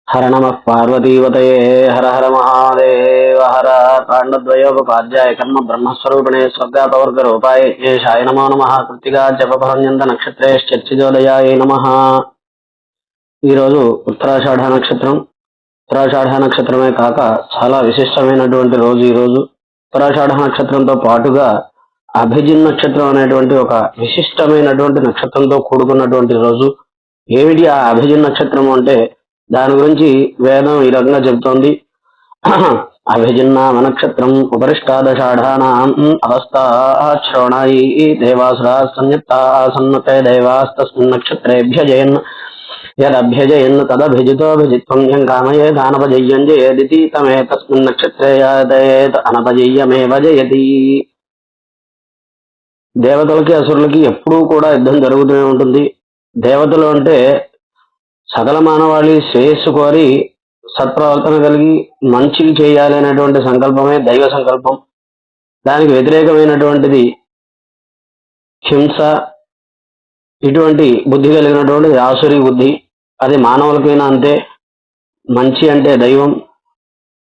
हर नमः पार्वतीवतये हर हर महादेव हर कांडद्वयोपाध्याय कर्म ब्रह्मस्वरूपिणे स्वर्गापवर्ग रूपाय येषाय नमो नमः कृत्तिका जपफलन्यन्त नक्षत्रेश्चर्चिजोदयाय नमः। ఈరోజు ఉత్తరాషాఢ నక్షత్రం. ఉత్తరాషాఢ నక్షత్రమే కాక చాలా విశిష్టమైనటువంటి రోజు ఈ రోజు. ఉత్తరాషాఢ నక్షత్రంతో పాటుగా అభిజిన్ నక్షత్రం అనేటువంటి ఒక విశిష్టమైనటువంటి నక్షత్రంతో కూడుకున్నటువంటి రోజు. ఏమిటి ఆ అభిజిన్ నక్షత్రం అంటే దాని గురించి వేదం ఈ రకంగా చెబుతోంది. అభిజిన్నామ నక్షత్రం ఉపరిష్టాదషాఢానాం అవస్థాశ్రవణాయి దేవాసురా సంయుక్తా సన్నతే దేవాస్తస్మిన్ నక్షత్రేభ్య జయన్ యదభ్యజయన్ తదభిజితోభిజిత్వం యం కామయే దానపజయ్యం జయేదితి తమే తస్మిన్ నక్షత్రే యాదేత్ అనపజయ్యమేవ జయతి. దేవతలకి అసురులకి ఎప్పుడూ కూడా యుద్ధం జరుగుతూనే ఉంటుంది. దేవతలు అంటే సకల మానవాళి శ్రేయస్సు కోరి సత్ప్రవర్తన కలిగి మంచికి చేయాలి అనేటువంటి సంకల్పమే దైవ సంకల్పం. దానికి వ్యతిరేకమైనటువంటిది హింస, ఇటువంటి బుద్ధి కలిగినటువంటి ఆసురి బుద్ధి. అది మానవులకైనా అంతే. మంచి అంటే దైవం,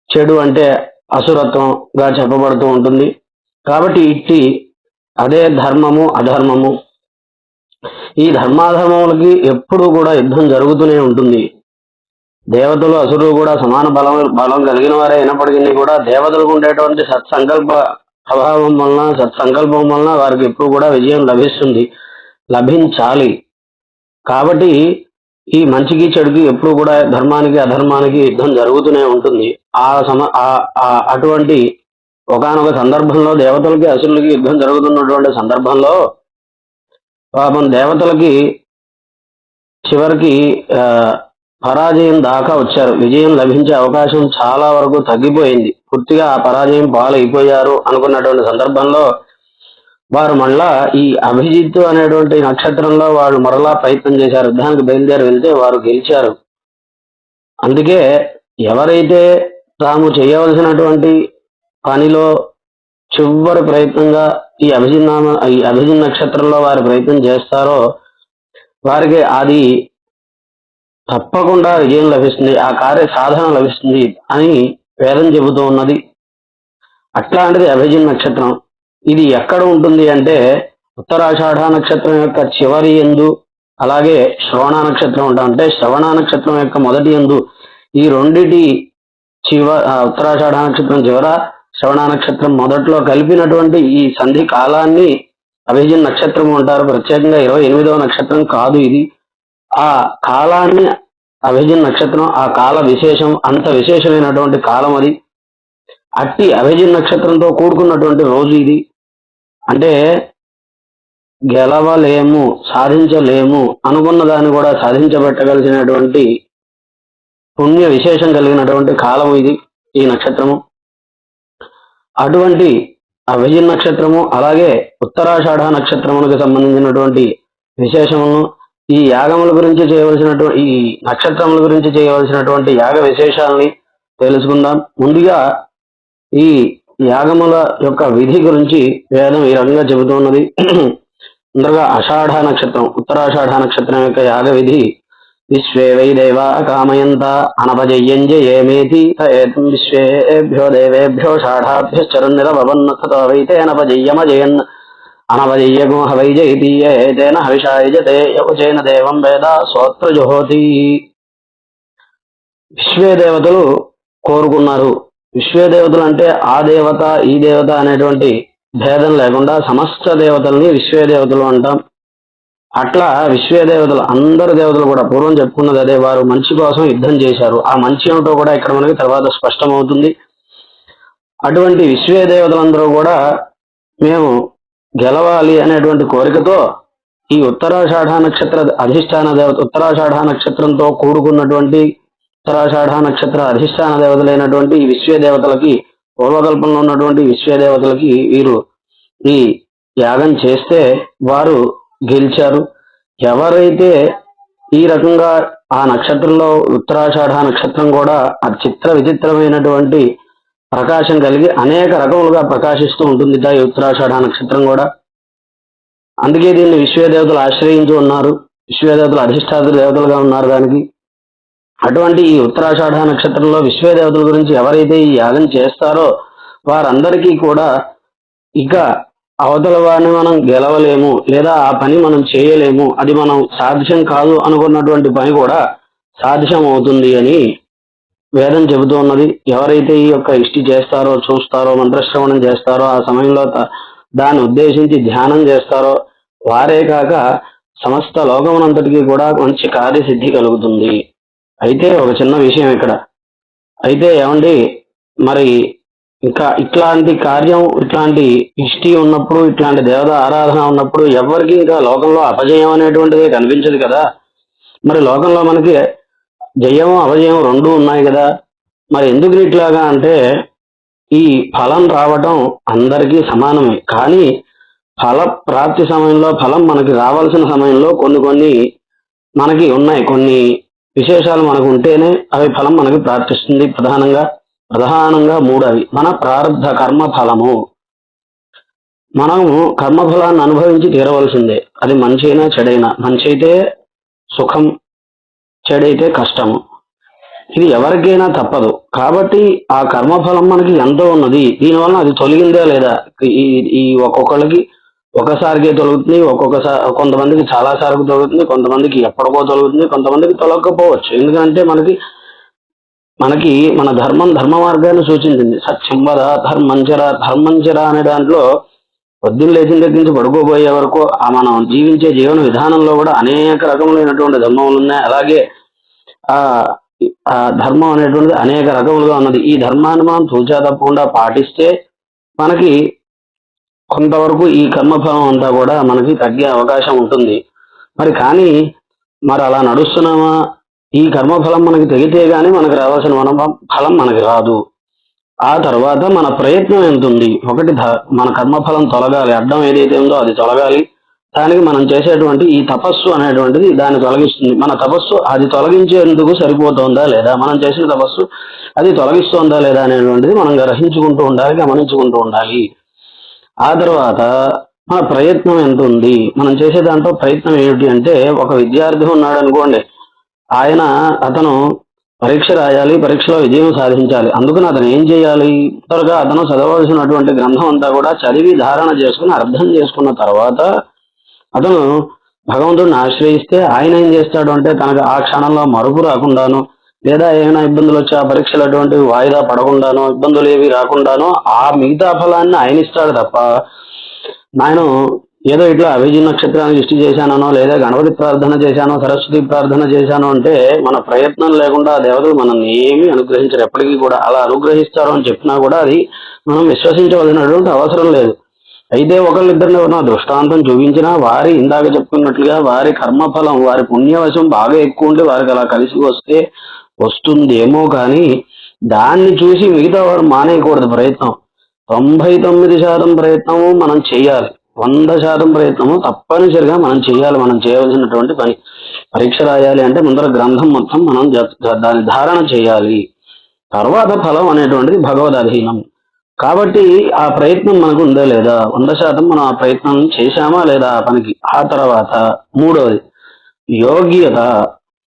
చెడు అంటే అసురత్వంగా చెప్పబడుతూ ఉంటుంది. కాబట్టి ఇట్టి అదే ధర్మము అధర్మము, ఈ ధర్మాధర్మములకి ఎప్పుడూ కూడా యుద్ధం జరుగుతూనే ఉంటుంది. దేవతలు అసురులు కూడా సమాన బలం కలిగిన వారే అయినప్పటికీ కూడా దేవతలకు ఉండేటువంటి సత్సంకల్ప ప్రభావం వలన, సత్సంకల్పం వలన వారికి ఎప్పుడు కూడా విజయం లభించాలి. కాబట్టి ఈ మంచికి చెడుకి ఎప్పుడు కూడా ధర్మానికి అధర్మానికి యుద్ధం జరుగుతూనే ఉంటుంది. అటువంటి ఒకానొక సందర్భంలో దేవతలకి అసురులకి యుద్ధం జరుగుతున్నటువంటి సందర్భంలో పాపం దేవతలకి చివరికి పరాజయం దాకా వచ్చారు. విజయం లభించే అవకాశం చాలా వరకు తగ్గిపోయింది. పూర్తిగా ఆ పరాజయం పాలైపోయారు అనుకున్నటువంటి సందర్భంలో వారు మళ్ళా ఈ అభిజిత్తు అనేటువంటి నక్షత్రంలో వాళ్ళు మరలా ప్రయత్నం చేశారు. యుద్ధానికి బయలుదేరి వెళ్తే వారు గెలిచారు. అందుకే ఎవరైతే తాము చేయవలసినటువంటి పనిలో చివరి ప్రయత్నంగా ఈ అభిజిన్ నక్షత్రంలో వారి ప్రయత్నం చేస్తారో వారికి అది తప్పకుండా విజయం లభిస్తుంది, ఆ కార్య సాధన లభిస్తుంది అని వేదం చెబుతూ ఉన్నది. అట్లాంటిది అభిజిన్ నక్షత్రం. ఇది ఎక్కడ ఉంటుంది అంటే ఉత్తరాషాఢ నక్షత్రం యొక్క చివరి యందు, అలాగే శ్రవణ నక్షత్రం అంటే శ్రవణ నక్షత్రం యొక్క మొదటి యందు, ఈ రెండిటి ఉత్తరాషాఢ నక్షత్రం చివర, శ్రవణ నక్షత్రం మొదట్లో కలిపినటువంటి ఈ సంధి కాలాన్ని అభిజిన్ నక్షత్రం అంటారు. ప్రత్యేకంగా 28వ నక్షత్రం కాదు ఇది. ఆ కాలాన్ని అభిజిన్ నక్షత్రం, ఆ కాల విశేషం అంత విశేషమైనటువంటి కాలం అది. అట్టి అభిజిన్ నక్షత్రంతో కూడుకున్నటువంటి రోజు ఇది. అంటే గెలవలేము, సాధించలేము అనుకున్న దాన్ని కూడా సాధించబెట్టగలిగినటువంటి పుణ్య విశేషం కలిగినటువంటి కాలం ఇది, ఈ నక్షత్రము. అటువంటి అభిజిన్ నక్షత్రము అలాగే ఉత్తరాషాఢ నక్షత్రములకు సంబంధించినటువంటి విశేషములను, ఈ యాగముల గురించి చేయవలసినటువంటి, ఈ నక్షత్రముల గురించి చేయవలసినటువంటి యాగ విశేషాలని తెలుసుకుందాం. ముందుగా ఈ యాగముల యొక్క విధి గురించి వేదం ఈ రకంగా చెబుతున్నది. ముందుగా ఆషాఢ నక్షత్రం, ఉత్తరాషాఢ నక్షత్రం యొక్క యాగ విధి. విశ్వే వై దేవా కామయంత అనపజయ్యం జయేమేతి తయేతం విశ్వేభ్యో దేవేభ్యో షాఢాభ్యశ్చరున్నిరభవన్నథతో వైతేనపజయ్యమజయన్ అనపజయ్యగో హవై జయతి ఏతేన హవిషాయజతే యకుచేన దేవం వేద సోత్ర జుహోతి. విశ్వే దేవతలు కోరుకున్నారు. విశ్వే దేవతలు అంటే ఆ దేవత ఈ దేవత అనేటువంటి భేదం లేకుండా సమస్త దేవతల్ని విశ్వే దేవతలు అంటాం. అట్లా విశ్వే దేవతలు, అందరు దేవతలు కూడా పూర్వం చెప్పుకున్నది అదే. వారు మంచి కోసం యుద్ధం చేశారు. ఆ మంచి ఏమిటో కూడా ఇక్కడ మనకి తర్వాత స్పష్టమవుతుంది. అటువంటి విశ్వే దేవతలందరూ కూడా మేము గెలవాలి అనేటువంటి కోరికతో ఈ ఉత్తరాషాఢ నక్షత్ర అధిష్టాన దేవత, ఉత్తరాషాఢ నక్షత్రంతో కూడుకున్నటువంటి ఉత్తరాషాఢ నక్షత్ర అధిష్టాన దేవతలైనటువంటి ఈ విశ్వే దేవతలకి, పూర్వకల్పంలో ఉన్నటువంటి విశ్వే దేవతలకి వీరు ఈ యాగం చేస్తే వారు గెలిచారు. ఎవరైతే ఈ రకంగా ఆ నక్షత్రంలో, ఉత్తరాషాఢ నక్షత్రం కూడా చిత్ర విచిత్రమైనటువంటి ప్రకాశం కలిగి అనేక రకములుగా ప్రకాశిస్తూ ఉంటుంది ఈ ఉత్తరాషాఢ నక్షత్రం కూడా. అందుకే దీన్ని విశ్వదేవతలు ఆశ్రయించి ఉన్నారు. విశ్వదేవతలు అధిష్టాత దేవతలుగా ఉన్నారు. దానికి అటువంటి ఈ ఉత్తరాషాఢ నక్షత్రంలో విశ్వదేవతల గురించి ఎవరైతే ఈ యాగం చేస్తారో వారందరికీ కూడా ఇక అవతల వారిని మనం గెలవలేము, లేదా ఆ పని మనం చేయలేము, అది మనం సాధ్యం కాదు అనుకున్నటువంటి పని కూడా సాధ్యం అవుతుంది అని వేదం చెబుతూ ఉన్నది. ఎవరైతే ఈ యొక్క ఇష్టి చేస్తారో, చూస్తారో, మంత్రశ్రవణం చేస్తారో, ఆ సమయంలో దాన్ని ఉద్దేశించి ధ్యానం చేస్తారో వారే కాక సమస్త లోకమునంతటికీ కూడా మంచి కార్యసిద్ధి కలుగుతుంది. అయితే ఒక చిన్న విషయం ఇక్కడ, అయితే ఏమండి మరి ఇంకా ఇట్లాంటి కార్యం, ఇట్లాంటి ఇష్టి ఉన్నప్పుడు, ఇట్లాంటి దేవత ఆరాధన ఉన్నప్పుడు ఎవరికి ఇంకా లోకంలో అపజయం అనేటువంటిది కనిపించదు కదా. మరి లోకంలో మనకి జయము అపజయం రెండూ ఉన్నాయి కదా. మరి ఎందుకు ఇట్లాగా అంటే ఈ ఫలం రావటం అందరికీ సమానమే, కానీ ఫల ప్రాప్తి సమయంలో, ఫలం మనకి రావాల్సిన సమయంలో కొన్ని మనకి ఉన్నాయి. కొన్ని విశేషాలు మనకు ఉంటేనే అవి ఫలం మనకి ప్రాప్తిస్తుంది. ప్రధానంగా మూడు అవి. మన ప్రారంధ కర్మ ఫలము. మనము కర్మఫలాన్ని అనుభవించి తీరవలసిందే. అది మంచి అయినా చెడైనా. మంచి అయితే సుఖం, చెడైతే కష్టము. ఇది ఎవరికైనా తప్పదు. కాబట్టి ఆ కర్మఫలం మనకి ఎంతో ఉన్నది. దీనివల్ల అది తొలగిందా లేదా, ఈ ఒక్కొక్కళ్ళకి ఒకసారికే తొలుగుతుంది, కొంతమందికి చాలా సార్లు తొలుగుతుంది, కొంతమందికి ఎప్పటికో తొలుగుతుంది, కొంతమందికి తొలగకపోవచ్చు. ఎందుకంటే మనకి మన ధర్మ మార్గాన్ని సూచించింది. సత్యం వద ధర్మంచర అనే దాంట్లో పొద్దున్న లేచిన దగ్గర నుంచి పడుకోబోయే వరకు మనం జీవించే జీవన విధానంలో కూడా అనేక రకములైనటువంటి ధర్మములు ఉన్నాయి. అలాగే ఆ ధర్మం అనేటువంటిది అనేక రకములుగా ఉన్నది. ఈ ధర్మాన్ని మనం తూచా తప్పకుండా పాటిస్తే మనకి కొంతవరకు ఈ కర్మఫలం అంతా కూడా మనకి తగ్గే అవకాశం ఉంటుంది. మరి అలా నడుస్తున్నామా? ఈ కర్మఫలం మనకి తెగితే గానీ మనకు రావాల్సిన ఫలం మనకి రాదు. ఆ తర్వాత మన ప్రయత్నం ఎంత ఉంది? ఒకటి, మన కర్మఫలం తొలగాలి, అడ్డం ఏదైతే ఉందో అది తొలగాలి. దానికి మనం చేసేటువంటి ఈ తపస్సు అనేటువంటిది దాన్ని తొలగిస్తుంది. మన తపస్సు అది తొలగించేందుకు సరిపోతుందా లేదా, మనం చేసిన తపస్సు అది తొలగిస్తోందా లేదా అనేటువంటిది మనం గ్రహించుకుంటూ ఉండాలి, గమనించుకుంటూ ఉండాలి. ఆ తర్వాత మన ప్రయత్నం ఎంత ఉంది? మనం చేసే దాంట్లో ప్రయత్నం ఏమిటి అంటే, ఒక విద్యార్థి ఉన్నాడు అనుకోండి, అతను పరీక్ష రాయాలి, పరీక్షలో విజయం సాధించాలి. అందుకని అతను ఏం చేయాలి? త్వరగా అతను చదవలసినటువంటి గ్రంథం అంతా కూడా చదివి ధారణ చేసుకుని అర్థం చేసుకున్న తర్వాత అతను భగవంతుడిని ఆశ్రయిస్తే ఆయన ఏం చేస్తాడు అంటే, తనకు ఆ క్షణంలో మరుపు రాకుండాను, లేదా ఏమైనా ఇబ్బందులు వచ్చి ఆ పరీక్షలు అటువంటివి వాయిదా పడకుండానో, ఇబ్బందులు ఏవి రాకుండానో ఆ మిగతా ఫలాన్ని ఆయన ఇస్తాడు తప్ప, నేను ఏదో ఇట్లా అభిజీ నక్షత్రానికి ఇష్టి చేశానో, లేదా గణపతి ప్రార్థన చేశానో, సరస్వతి ప్రార్థన చేశానో అంటే మన ప్రయత్నం లేకుండా దేవతలు మనల్ని ఏమీ అనుగ్రహించరు. ఎప్పటికీ కూడా అలా అనుగ్రహిస్తారు అని చెప్పినా కూడా అది మనం విశ్వసించవలసినటువంటి అవసరం లేదు. అయితే ఒకళ్ళిద్దరిని ఎవరన్నా దృష్టాంతం చూపించినా వారి ఇందాక చెప్పుకున్నట్లుగా వారి కర్మఫలం, వారి పుణ్యవశం బాగా ఎక్కువ ఉంటే వారికి అలా కలిసి వస్తుందేమో, కానీ దాన్ని చూసి మిగతా వారు మానేయకూడదు ప్రయత్నం. 99% ప్రయత్నము మనం చేయాలి, 100% ప్రయత్నము తప్పనిసరిగా మనం చేయాలి. మనం చేయవలసినటువంటి పని పరీక్ష రాయాలి అంటే ముందర గ్రంథం మొత్తం మనం దాన్ని ధారణ చేయాలి. తర్వాత ఫలం అనేటువంటిది భగవదధీనం. కాబట్టి ఆ ప్రయత్నం మనకు ఉందా లేదా, 100% మనం ఆ ప్రయత్నం చేశామా లేదా ఆ పనికి. ఆ తర్వాత మూడవది యోగ్యత.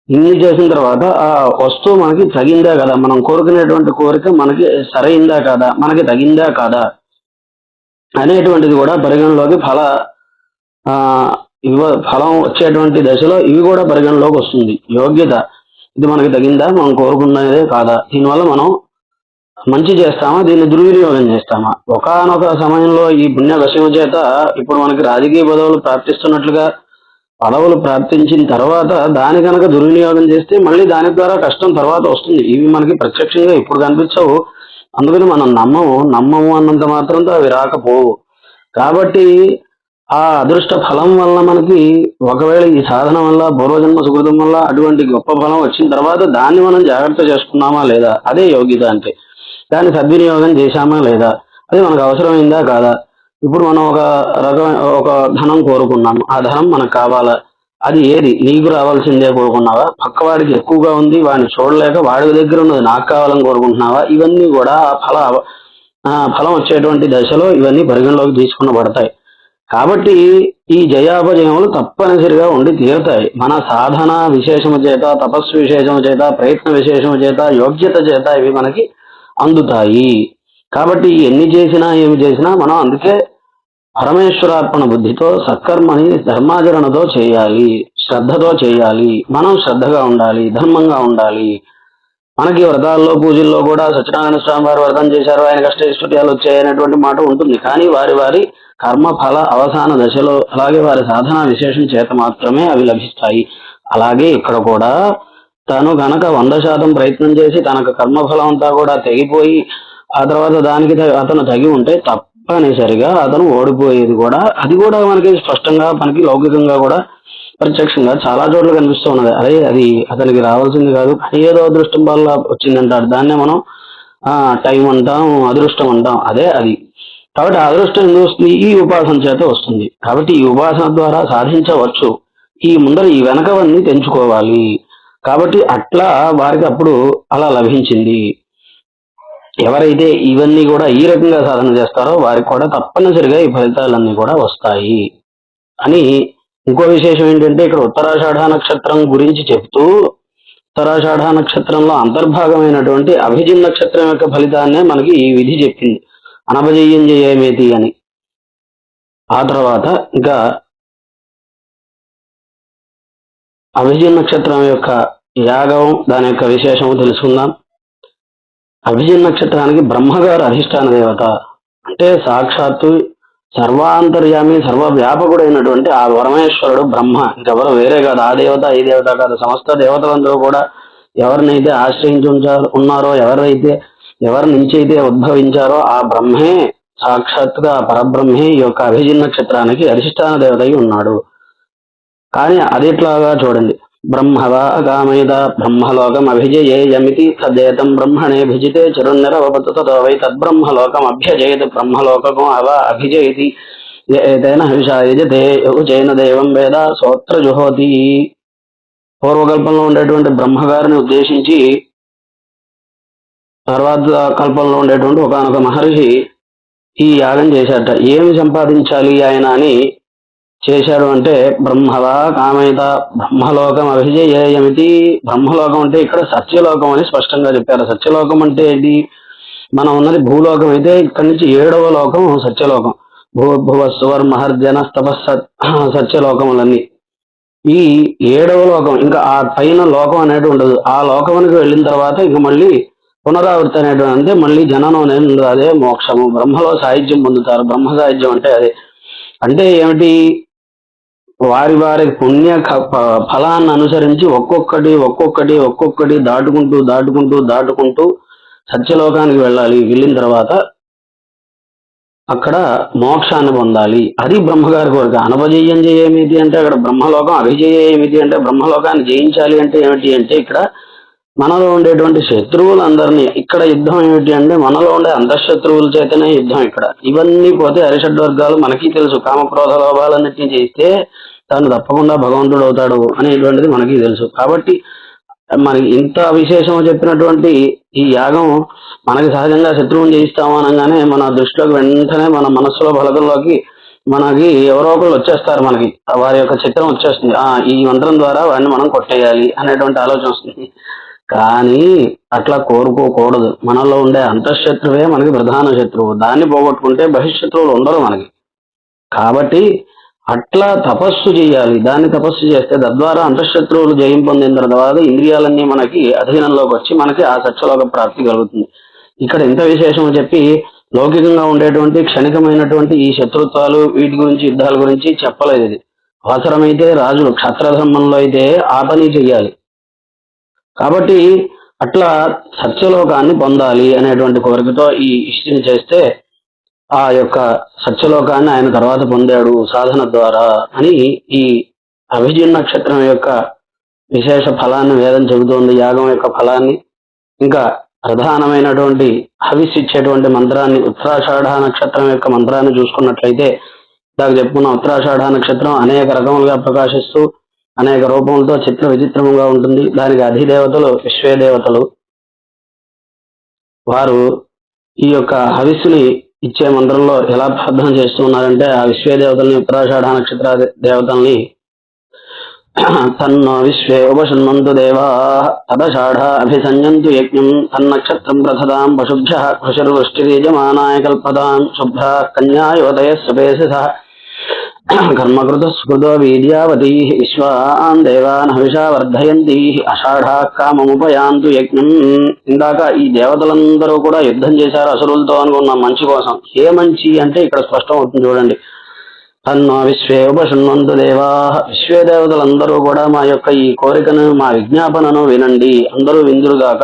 ఇన్ని చేసిన తర్వాత ఆ వస్తువు మనకి తగిందా కదా, మనం కోరుకునేటువంటి కోరిక మనకి సరైందా కాదా, మనకి తగిందా కాదా అనేటువంటిది కూడా పరిగణలోకి ఫలం వచ్చేటువంటి దశలో ఇవి కూడా పరిగణలోకి వస్తుంది. యోగ్యత, ఇది మనకి తగిందా, మనం కోరుకున్నదే కాదా, దీనివల్ల మనం మంచి చేస్తామా, దీన్ని దుర్వినియోగం చేస్తామా. ఒకానొక సమయంలో ఈ పుణ్య వశం చేత ఇప్పుడు మనకి రాజకీయ పదవులు ప్రాప్తిస్తున్నట్లుగా పదవులు ప్రాప్తించిన తర్వాత దాని కనుక దుర్వినియోగం చేస్తే మళ్ళీ దాని ద్వారా కష్టం తర్వాత వస్తుంది. ఇవి మనకి ప్రత్యక్షంగా ఇప్పుడు కనిపించవు, అందుకని మనం నమ్మము అన్నంత మాత్రంతో అవి రాకపోవు. కాబట్టి ఆ అదృష్ట ఫలం వల్ల మనకి ఒకవేళ ఈ సాధన వల్ల, పూర్వజన్మ సుకృతం వల్ల అటువంటి గొప్ప ఫలం వచ్చిన తర్వాత దాన్ని మనం జాగ్రత్త చేసుకున్నామా లేదా, అదే యోగ్యత అంటే. దాన్ని సద్వినియోగం చేశామా లేదా, అది మనకు అవసరమైందా కాదా. ఇప్పుడు మనం ఒక ధనం కోరుకున్నాము, ఆ ధనం మనకు కావాలా, అది ఏది నీకు రావాల్సిందే కోరుకున్నావా, పక్కవాడికి ఎక్కువగా ఉంది వాడిని చూడలేక వాడి దగ్గర ఉన్నది నాకు కావాలని కోరుకుంటున్నావా. ఇవన్నీ కూడా ఫలం వచ్చేటువంటి దశలో ఇవన్నీ పరిగణలోకి తీసుకునబడతాయి. కాబట్టి ఈ జయాపజయములు తప్పనిసరిగా ఉండి తీరుతాయి. మన సాధన విశేషము చేత, తపస్సు విశేషము చేత, ప్రయత్న విశేషము చేత, యోగ్యత చేత ఇవి మనకి అందుతాయి. కాబట్టి ఎన్ని చేసినా ఏమి చేసినా మనం అందుకే పరమేశ్వరార్పణ బుద్ధితో సత్కర్మని ధర్మాచరణతో చేయాలి, శ్రద్ధతో చేయాలి. మనం శ్రద్ధగా ఉండాలి, ధర్మంగా ఉండాలి. మనకి వ్రతాల్లో పూజల్లో కూడా సత్యనారాయణ స్వామి వారు వ్రతం చేశారు, ఆయన కష్టైశ్వర్యాలు వచ్చాయనేటువంటి మాట ఉంటుంది. కానీ వారి వారి కర్మ ఫల అవసాన దశలో, అలాగే వారి సాధన విశేషం చేత మాత్రమే అవి లభిస్తాయి. అలాగే ఇక్కడ కూడా తను గనక 100% ప్రయత్నం చేసి తనకు కర్మఫలం అంతా కూడా తెగిపోయి ఆ తర్వాత దానికి అతను తగి ఉంటే తప్పనిసరిగా అతను ఓడిపోయేది కూడా. అది కూడా మనకి స్పష్టంగా మనకి లౌకికంగా కూడా ప్రత్యక్షంగా చాలా చోట్ల కనిపిస్తూ ఉన్నది. అదే అది అతనికి రావాల్సింది కాదు, ఏదో అదృష్టం వల్ల వచ్చిందంటారు. దాన్నే మనం టైం అంటాం, అదృష్టం అంటాం. అదే అది. కాబట్టి ఆ అదృష్టం ఎందుకు వస్తుంది? ఈ ఉపాసన చేత వస్తుంది. కాబట్టి ఈ ఉపాసన ద్వారా సాధించవచ్చు. ఈ ముందర ఈ వెనకవన్నీ తెంచుకోవాలి. కాబట్టి అట్లా వారికి అప్పుడు అలా లభించింది. ఎవరైతే ఇవన్నీ కూడా ఈ రకంగా సాధన చేస్తారో వారికి కూడా తప్పనిసరిగా ఈ ఫలితాలన్నీ కూడా వస్తాయి అని. ఇంకో విశేషం ఏంటంటే ఇక్కడ ఉత్తరాషాఢ నక్షత్రం గురించి చెప్తూ ఉత్తరాషాఢ నక్షత్రంలో అంతర్భాగమైనటువంటి అభిజిన్ నక్షత్రం యొక్క ఫలితాన్నే మనకి ఈ విధి చెప్పింది, అనభజయ్యం జయేమేతి అని. ఆ తర్వాత ఇంకా అభిజిన్ నక్షత్రం యొక్క యాగం, దాని యొక్క విశేషము తెలుసుకుందాం. అభిజిన్ నక్షత్రానికి బ్రహ్మగారు అధిష్టాన దేవత. అంటే సాక్షాత్తు సర్వాంతర్యామి సర్వవ్యాపకుడైనటువంటి ఆ పరమేశ్వరుడు బ్రహ్మ, ఇంకెవరు వేరే కాదు. ఆ దేవత ఈ దేవత కాదు. సమస్త దేవతలందరూ కూడా ఎవరినైతే ఆశ్రయించి ఉన్నారో, ఎవరి నుంచి అయితే ఉద్భవించారో ఆ బ్రహ్మే సాక్షాత్తుగా పరబ్రహ్మే ఈ యొక్క అభిజిన్ నక్షత్రానికి అధిష్టాన దేవత అయి ఉన్నాడు. కానీ అదిట్లాగా చూడండి, బ్రహ్మవా కామేద బ్రహ్మలోకం అభిజయేయమితి తదేతం బ్రహ్మణే భిజితే చిరునిరవపతు తతో వై తద్బ్రహ్మలోకం అభ్యజయతి బ్రహ్మలోకం అవ అభిజయతి ఏతేన హవిషా యజతే జైన దేవం వేద సోత్ర జుహోతి. పూర్వకల్పంలో ఉండేటువంటి బ్రహ్మగారిని ఉద్దేశించి తర్వాత కల్పంలో ఉండేటువంటి ఒకానొక మహర్షి ఈ యాగం చేశాట. ఏమి సంపాదించాలి ఆయన అని చేశాడు అంటే, బ్రహ్మవా కామేత బ్రహ్మలోకం అభిజయేయమితి. బ్రహ్మలోకం అంటే ఇక్కడ సత్యలోకం అని స్పష్టంగా చెప్పారు. సత్యలోకం అంటే ఇది మనం ఉన్నది భూలోకం అయితే ఇక్కడి నుంచి 7వ లోకం సత్యలోకం. భూభువస్సువర్ మహర్జన తపస్స సత్యలోకములన్నీ. ఈ 7వ లోకం, ఇంకా ఆ పైన లోకం అనేది ఉండదు. ఆ లోకమునికి వెళ్ళిన తర్వాత ఇంక మళ్ళీ పునరావృతి అనేటువంటి, అంటే మళ్ళీ జననం అనేది ఉండదు. అదే మోక్షము. బ్రహ్మలో సాహిత్యం పొందుతారు. బ్రహ్మ సాహిత్యం అంటే అదే. అంటే ఏమిటి? వారి వారి పుణ్య ఫలాన్ని అనుసరించి ఒక్కొక్కటి దాటుకుంటూ సత్యలోకానికి వెళ్ళాలి. వెళ్ళిన తర్వాత అక్కడ మోక్షాన్ని పొందాలి. అది బ్రహ్మగారి కోరిక. అనపజయం చేయమిది అంటే అక్కడ బ్రహ్మలోకం, అభిజయేమిది అంటే బ్రహ్మలోకాన్ని జయించాలి. అంటే ఏమిటి అంటే ఇక్కడ మనలో ఉండేటువంటి శత్రువులందరినీ, ఇక్కడ యుద్ధం ఏమిటి అంటే మనలో ఉండే అంతఃశత్రువుల చేతనే యుద్ధం ఇక్కడ. ఇవన్నీ పోతే అరిషడ్వర్గాలు మనకి తెలుసు. కామక్రోధ లోభాలన్నింటినీ చేస్తే తాను తప్పకుండా భగవంతుడు అవుతాడు అనేటువంటిది మనకి తెలుసు. కాబట్టి మనకి ఇంత విశేషం చెప్పినటువంటి ఈ యాగం మనకి సహజంగా శత్రువుని జయిస్తాము అనగానే మన దృష్టిలోకి వెంటనే మన మనస్సులో బలగంలోకి మనకి ఎవరో ఒకరు వచ్చేస్తారు. మనకి వారి యొక్క చిత్రం వచ్చేస్తుంది. ఈ మంత్రం ద్వారా వాడిని మనం కొట్టేయాలి అనేటువంటి ఆలోచన వస్తుంది. కానీ అట్లా కోరుకోకూడదు. మనలో ఉండే అంతఃశత్రువే మనకి ప్రధాన శత్రువు. దాన్ని పోగొట్టుకుంటే బహిష్శత్రువులు ఉండరు మనకి. కాబట్టి అట్లా తపస్సు చేయాలి. దాన్ని తపస్సు చేస్తే తద్వారా అంతఃశత్రువులు జయం పొందిన తర్వాత ఇంద్రియాలన్నీ మనకి అధీనంలోకి వచ్చి మనకి ఆ సత్యలోక ప్రాప్తి కలుగుతుంది. ఇక్కడ ఎంత విశేషం చెప్పి లౌకికంగా ఉండేటువంటి క్షణికమైనటువంటి ఈ శత్రుత్వాలు, వీటి గురించి, యుద్ధాల గురించి చెప్పలేదు. ఇది అవసరమైతే రాజులు క్షత్రధర్మంలో అయితే ఆ పని చెయ్యాలి. కాబట్టి అట్లా సత్యలోకాన్ని పొందాలి అనేటువంటి కోరికతో ఈ ఇష్టిని చేస్తే ఆ యొక్క సత్యలోకాన్ని ఆయన తర్వాత పొందాడు సాధన ద్వారా అని ఈ అభిజిన్ నక్షత్రం యొక్క విశేష ఫలాన్ని వేదం చెబుతోంది. యాగం యొక్క ఫలాన్ని, ఇంకా ప్రధానమైనటువంటి హవిస్ ఇచ్చేటువంటి మంత్రాన్ని, ఉత్తరాషాఢ నక్షత్రం యొక్క మంత్రాన్ని చూసుకున్నట్లయితే దాకా చెప్పుకున్న ఉత్తరాషాఢ నక్షత్రం అనేక రకములుగా ప్రకాశిస్తూ అనేక రూపములతో చిత్ర విచిత్రముగా ఉంటుంది. దానికి అధిదేవతలు విశ్వదేవతలు. వారు ఈ యొక్క హవిస్సుని ఇచ్చే మంత్రంలో ఎలా ప్రార్థన చేస్తూ ఉన్నారంటే ఆ విశ్వే దేవతల్ని ఉత్తరాషాఢ నక్షత్ర దేవతల్ని తన్నో విశ్వే ఉపశృణ్వంతు దేవా తదషాఢ అభిసంయంతు యజ్ఞం తన్నక్షత్రం ప్రథదాం పశుభ్య కృషిర్వృష్టిరీజమానాయ కల్పదాం శుభ్ర కన్యాయోదయ స్వపేశ కర్మకృత స్కృతో వీర్యావతీ విశ్వాన్ దేవాన్ హవిషా వర్ధయంతి అషాఢా కామముపయాంతు యజ్ఞం. ఇందాక ఈ దేవతలందరూ కూడా యుద్ధం చేశారు అసురులతో అనుకున్న మంచి కోసం. ఏ మంచి అంటే ఇక్కడ స్పష్టం అవుతుంది చూడండి. తన్నో విశ్వే ఉపశృణ్వంతు దేవా, విశ్వే దేవతలందరూ కూడా మా యొక్క ఈ కోరికను మా విజ్ఞాపనను వినండి, అందరూ విందురుగాక.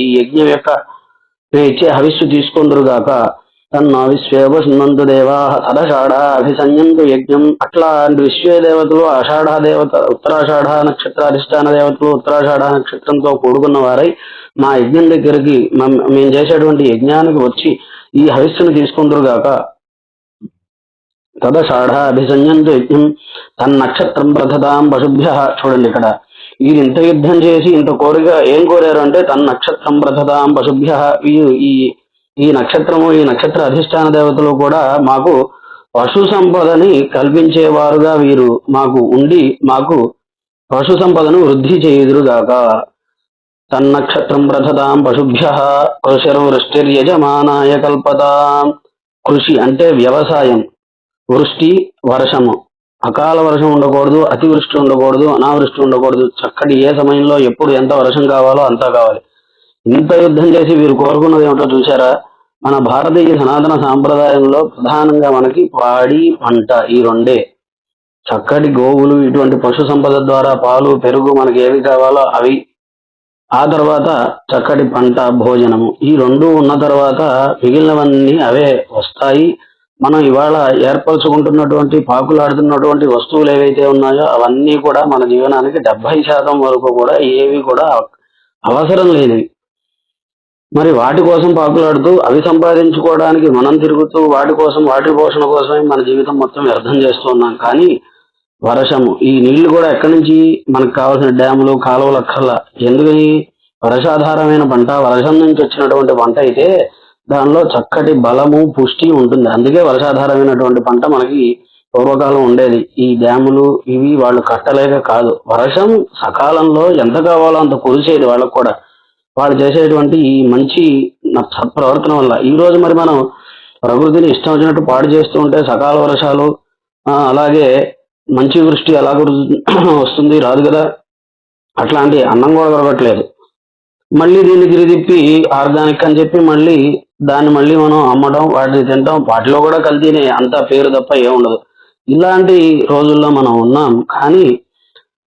ఈ యజ్ఞం యొక్క మేము ఇచ్చే హవిస్సు తీసుకుందురుగాక. తన్నో విశ్వే ఉపశృణ్వంతు దేవా తదషాఢ అభిసంయంతు యజ్ఞం. అట్లాంటి విశ్వే దేవతలు ఆషాఢ దేవత ఉత్తరాషాఢ నక్షత్రాధిష్టాన దేవతలు ఉత్తరాషాఢ నక్షత్రంతో కూడుకున్న వారై మా యజ్ఞం దగ్గరికి మేము చేసేటువంటి యజ్ఞానికి వచ్చి ఈ హవిస్సును తీసుకుందురుగాక. తదషాఢ అభిసంయంతు యజ్ఞం తన్నక్షత్రం ప్రథదాం పశుభ్య. చూడండి ఇక్కడ వీరు ఇంత యుద్ధం చేసి ఇంత కోరిక ఏం కోరారు అంటే తన్నక్షత్రం ప్రథదాం పశుభ్య. ఈ నక్షత్రము ఈ నక్షత్ర అధిష్టాన దేవతలు కూడా మాకు పశు సంపదని కల్పించేవారుగా వీరు మాకు ఉండి మాకు పశు సంపదను వృద్ధి చేయుదురుగాక. తన్నక్షత్రం ప్రథదాం పశుభ్య కృషిర్వృష్టిర్యజమానాయ కల్పదాం. కృషి అంటే వ్యవసాయం, వృష్టి వర్షము, అకాల వర్షం ఉండకూడదు, అతివృష్టి ఉండకూడదు, అనావృష్టి ఉండకూడదు. చక్కటి ఏ సమయంలో ఎప్పుడు ఎంత వర్షం కావాలో అంతా కావాలి. ఇంత యుద్ధం చేసి వీరు కోరుకున్నది ఏమిటో చూసారా? మన భారతీయ సనాతన సాంప్రదాయంలో ప్రధానంగా మనకి పాడి పంట ఈ రెండే. చక్కటి గోవులు ఇటువంటి పశు సంపద ద్వారా పాలు పెరుగు మనకి ఏవి కావాలో అవి, ఆ తర్వాత చక్కటి పంట భోజనము, ఈ రెండు ఉన్న తర్వాత మిగిలినవన్నీ అవే వస్తాయి. మనం ఇవాళ ఏర్పరచుకుంటున్నటువంటి పాకులాడుతున్నటువంటి వస్తువులు ఏవైతే ఉన్నాయో అవన్నీ కూడా మన జీవనానికి 70% వరకు కూడా ఏవి కూడా అవసరం లేనివి. మరి వాటి కోసం పాకులాడుతూ అవి సంపాదించుకోవడానికి మనం తిరుగుతూ వాటి కోసం వాటి పోషణ కోసమే మన జీవితం మొత్తం వ్యర్థం చేస్తున్నాం. కానీ వర్షము, ఈ నీళ్లు కూడా ఎక్కడి నుంచి మనకు కావాల్సిన డ్యాములు కాలువలు అక్కర్లా. ఎందుకని? వర్షాధారమైన పంట, వర్షం నుంచి వచ్చినటువంటి పంట అయితే దానిలో చక్కటి బలము పుష్టి ఉంటుంది. అందుకే వర్షాధారమైనటువంటి పంట మనకి పూర్వకాలం ఉండేది. ఈ డ్యాములు ఇవి వాళ్ళు కట్టలేక కాదు, వర్షం సకాలంలో ఎంత కావాలో అంత కురిసేది వాళ్ళకు కూడా. వాళ్ళు చేసేటువంటి ఈ మంచి సత్ప్రవర్తన వల్ల ఈ రోజు మరి మనం ప్రకృతిని ఇష్టం వచ్చినట్టు పాడు చేస్తూ ఉంటే సకాల వర్షాలు అలాగే మంచి వృష్టి ఎలా వస్తుంది? రాదు కదా. అట్లాంటి అన్నం కూడా దొరకట్లేదు. మళ్ళీ దీన్ని తిరిగి ఆర్గానిక్ అని చెప్పి దాన్ని మళ్ళీ మనం అమ్మడం, వాటిని తింటాం. వాటిలో కూడా కల్తీనే, అంత పేరు తప్ప ఏముండదు. ఇలాంటి రోజుల్లో మనం ఉన్నాం. కానీ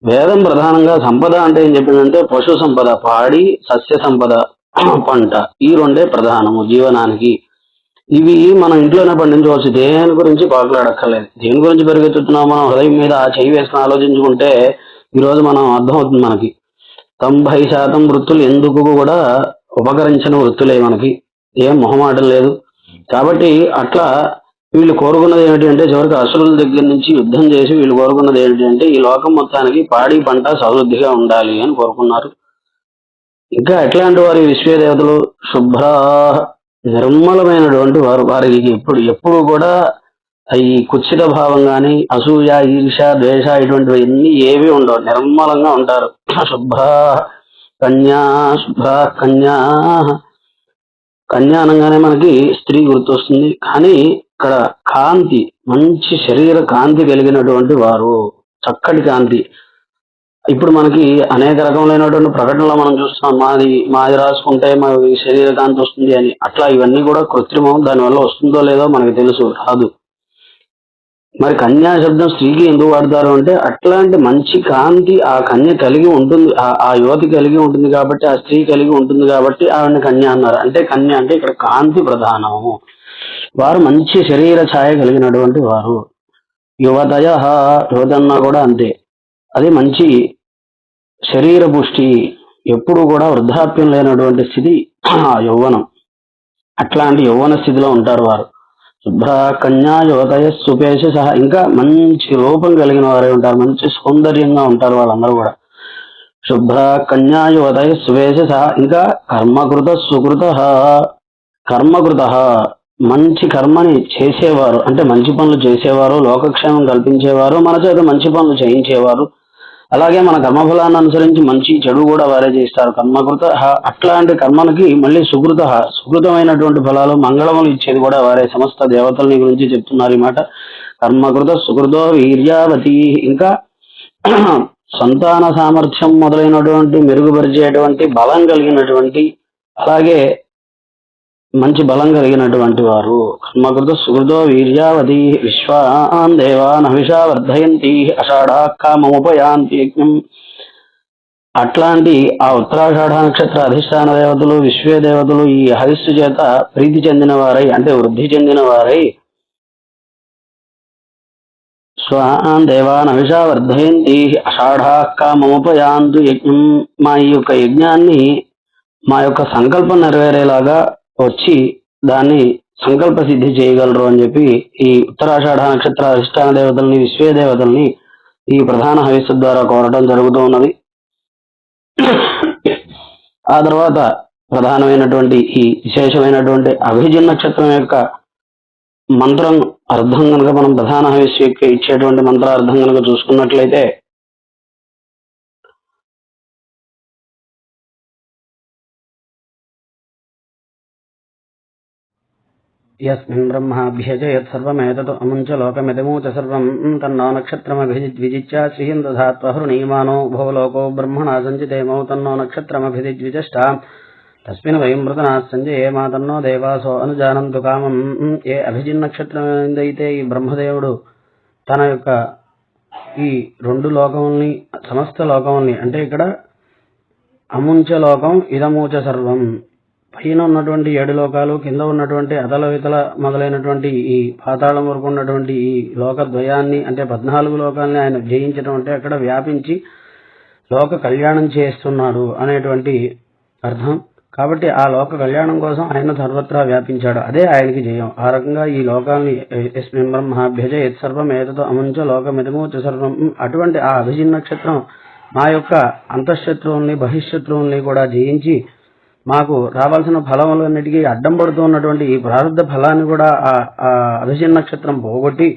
వేదం ప్రధానంగా సంపద అంటే ఏం చెప్పిందంటే పశు సంపద, పాడి సస్య సంపద, పంట, ఈ రెండే ప్రధానము జీవనానికి. ఇవి మనం ఇంట్లోనే పండించవచ్చు. దేని గురించి పాకులాడక్కర్లేదు. దేని గురించి పెరుగుతున్నాం మనం హృదయం మీద చెయ్యి వేసుకుని ఆలోచించుకుంటే ఈరోజు మనం అర్థమవుతుంది మనకి 90% వృత్తులు ఎందుకు కూడా ఉపకరించిన వృత్తులే. మనకి ఏం మొహమాటం లేదు. కాబట్టి అట్లా వీళ్ళు కోరుకున్నది ఏమిటి అంటే చివరికి అసురుల దగ్గర నుంచి యుద్ధం చేసి వీళ్ళు కోరుకున్నది ఏమిటి అంటే ఈ లోకం మొత్తానికి పాడి పంట సమృద్ధిగా ఉండాలి అని కోరుకున్నారు. ఇంకా ఎట్లాంటి వారు విశ్వే దేవతలు? శుభ్ర నిర్మలమైనటువంటి వారు. వారికి ఎప్పుడు కూడా ఈ కుత్సిత భావం కానీ అసూయ ఈర్ష ద్వేష ఇటువంటివన్నీ ఏవి ఉండవు, నిర్మలంగా ఉంటారు. శుభ్ర కన్యా, శుభ్ర కన్యా. కన్యా అనగానే మనకి స్త్రీ గుర్తొస్తుంది. కానీ ఇక్కడ కాంతి, మంచి శరీర కాంతి కలిగినటువంటి వారు, చక్కటి కాంతి. ఇప్పుడు మనకి అనేక రకములైనటువంటి ప్రకటనలో మనం చూస్తున్నాం, మాది రాసుకుంటే మా శరీర కాంతి వస్తుంది అని. అట్లా ఇవన్నీ కూడా కృత్రిమం. దానివల్ల వస్తుందో లేదో మనకి తెలుసు, రాదు. మరి కన్యా శబ్దం స్త్రీకి ఎందుకు వాడతారు అంటే అట్లాంటి మంచి కాంతి ఆ కన్య కలిగి ఉంటుంది, ఆ యువతి కలిగి ఉంటుంది కాబట్టి, ఆ స్త్రీ కలిగి ఉంటుంది కాబట్టి ఆవిడని కన్య అన్నారు. అంటే కన్య అంటే ఇక్కడ కాంతి ప్రధానము. వారు మంచి శరీర ఛాయ కలిగినటువంటి వారు. యువతయ, యువతన్నా కూడా అంతే, అది మంచి శరీర పుష్టి, ఎప్పుడు కూడా వృద్ధాప్యం లేనటువంటి స్థితి యౌవనం. అట్లాంటి యౌవన స్థితిలో ఉంటారు వారు. శుభ్ర కన్యా యువతయ సుపేశ సహా, ఇంకా మంచి రూపం కలిగిన వారే ఉంటారు, మంచి సౌందర్యంగా ఉంటారు వాళ్ళందరూ కూడా. శుభ్ర కన్యా యువతయ సుపేశ సహా, ఇంకా కర్మకృత సుకృత, కర్మకృత మంచి కర్మని చేసేవారు, అంటే మంచి పనులు చేసేవారు, లోకక్షేమం కల్పించేవారు, మన చేత మంచి పనులు చేయించేవారు, అలాగే మన కర్మఫలాన్ని అనుసరించి మంచి చెడు కూడా వారే చేస్తారు. కర్మకృత అట్లాంటి కర్మలకి మళ్ళీ సుకృతమైనటువంటి ఫలాలు మంగళములు ఇచ్చేది కూడా వారే. సమస్త దేవతల్ని గురించి చెప్తున్నారు ఈ మాట. కర్మకృత సుకృతో వీర్యావతి. ఇంకా సంతాన సామర్థ్యం మొదలైనటువంటి మెరుగుపరిచేటువంటి బలం కలిగినటువంటి, అలాగే మంచి బలం కలిగినటువంటి వారు. కర్మకృత సుకృతో వీర్యావతి విశ్వాన్ దేవాన్ హవిషా వర్ధయంతి అషాఢా కామముపయాంతి యజ్ఞం. అట్లాంటి ఆ ఉత్తరాషాఢ నక్షత్ర అధిష్టాన దేవతలు, విశ్వే దేవతలు ఈ హవిస్సు చేత ప్రీతి చెందిన వారై, అంటే వృద్ధి చెందిన వారై, స్వాన్ దేవాన్ హవిషా వర్ధయంతి అషాఢా కామముపయాంతు యజ్ఞం. మా ఈ యొక్క యజ్ఞాన్ని, మా యొక్క సంకల్పం నెరవేరేలాగా వచ్చి దాన్ని సంకల్ప సిద్ధి చేయగలరు అని చెప్పి ఈ ఉత్తరాషాఢ నక్షత్ర అధిష్టాన దేవతల్ని, విశ్వే దేవతల్ని ఈ ప్రధాన హవిస్సు ద్వారా కోరటం జరుగుతూ ఉన్నది. ఆ తర్వాత ప్రధానమైనటువంటి ఈ విశేషమైనటువంటి అభిజిన్ నక్షత్రం యొక్క మంత్రం అర్థం కనుక మనం ప్రధాన హవిస్సు యొక్క ఇచ్చేటువంటి మంత్రార్థం కనుక చూసుకున్నట్లయితే, యస్మిన్ బ్రహ్మాభ్యజయత్ సర్వమేతత్ అముంచ లోకమిదమూచ సర్వం తన్నో నక్షత్రమభిజిద్విజిత్య శ్రియం దధాత్వహృణీమానో భో లోకో బ్రహ్మణా సంచితేమౌ తన్నో నక్షత్రమభిజిద్విజష్ట తస్మిన్ వయం మృతనాత్ సంజయే మా తన్నో దేవాసో అనుజానంతు కామం. ఏ అభిజిన్ నక్షత్రం ఏదైతే ఈ బ్రహ్మదేవుడు తన యొక్క ఈ రెండు లోకముల్ని, సమస్త లోకముల్ని, అంటే ఇక్కడ అముంచ లోకం ఇదమూచ సర్వం, పైన ఉన్నటువంటి 7 లోకాలు, కింద ఉన్నటువంటి అతల వితల మొదలైనటువంటి ఈ పాతాళం వరకు ఉన్నటువంటి ఈ లోకద్వయాన్ని, అంటే 14 లోకాలని ఆయన జయించడం, అంటే అక్కడ వ్యాపించి లోక కళ్యాణం చేస్తున్నాడు అనేటువంటి అర్థం. కాబట్టి ఆ లోక కళ్యాణం కోసం ఆయన సర్వత్రా వ్యాపించాడు, అదే ఆయనకి జయం. ఆ రకంగా ఈ లోకాన్ని యస్మిన్ బ్రహ్మాభ్యజయత్ సర్వం ఏతతో అముంచ లోకమిదమూచ సర్వం, అటువంటి ఆ అభిజిన్ నక్షత్రం మా యొక్క అంతఃశత్రువుల్ని, బహిష్శత్రువుల్ని కూడా జయించి మాకు రావాల్సిన ఫలములన్నిటికీ అడ్డం పడుతూ ఉన్నటువంటి ఈ ప్రారంధ ఫలాన్ని కూడా ఆ అభిజిన్ నక్షత్రం పోగొట్టి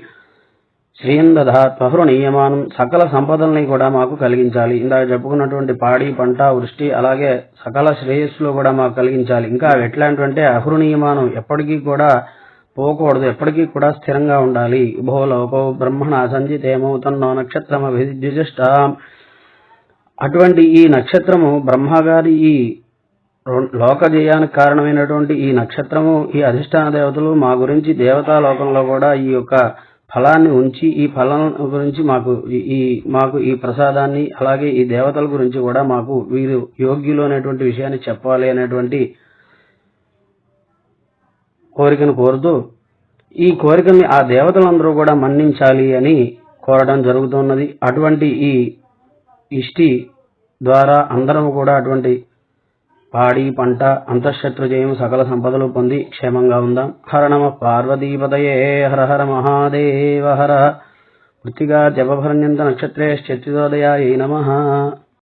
శ్రీయం దధాత్వహృణీయమానం, సకల సంపదల్ని కూడా మాకు కలిగించాలి. ఇందాక చెప్పుకున్నటువంటి పాడి పంట, వృష్టి, అలాగే సకల శ్రేయస్సులు కూడా మాకు కలిగించాలి. ఇంకా ఎట్లాంటివంటే అహృణీయమానం, ఎప్పటికీ కూడా పోకూడదు, ఎప్పటికీ కూడా స్థిరంగా ఉండాలి. భోలోకో బ్రహ్మణ సంజితేమో తన్నో నక్షత్రమభిజిష్ట. అటువంటి ఈ నక్షత్రము బ్రహ్మగారి ఈ లోక జయానికి కారణమైనటువంటి ఈ నక్షత్రము, ఈ అధిష్టాన దేవతలు మా గురించి దేవతా లోకంలో కూడా ఈ యొక్క ఫలాన్ని ఉంచి, ఈ ఫలం గురించి మాకు ఈ ప్రసాదాన్ని, అలాగే ఈ దేవతల గురించి కూడా మాకు వీరు యోగ్యులు అనేటువంటి విషయాన్ని చెప్పాలి అనేటువంటి కోరికను కోరుతూ, ఈ కోరికల్ని ఆ దేవతలందరూ కూడా మన్నించాలి అని కోరడం జరుగుతున్నది. అటువంటి ఈ ఇష్టి ద్వారా అందరం కూడా అటువంటి పాడి పంట, అంతఃశత్రు జయం, సకల సంపదలు పొంది క్షేమంగా ఉందాం. హర నమ పార్వతీపతయే హర హర మహాదేవ హర. వృత్తిగా జపభరణ్యంత నక్షత్రే శ్చత్యుదోదయాయ నమః.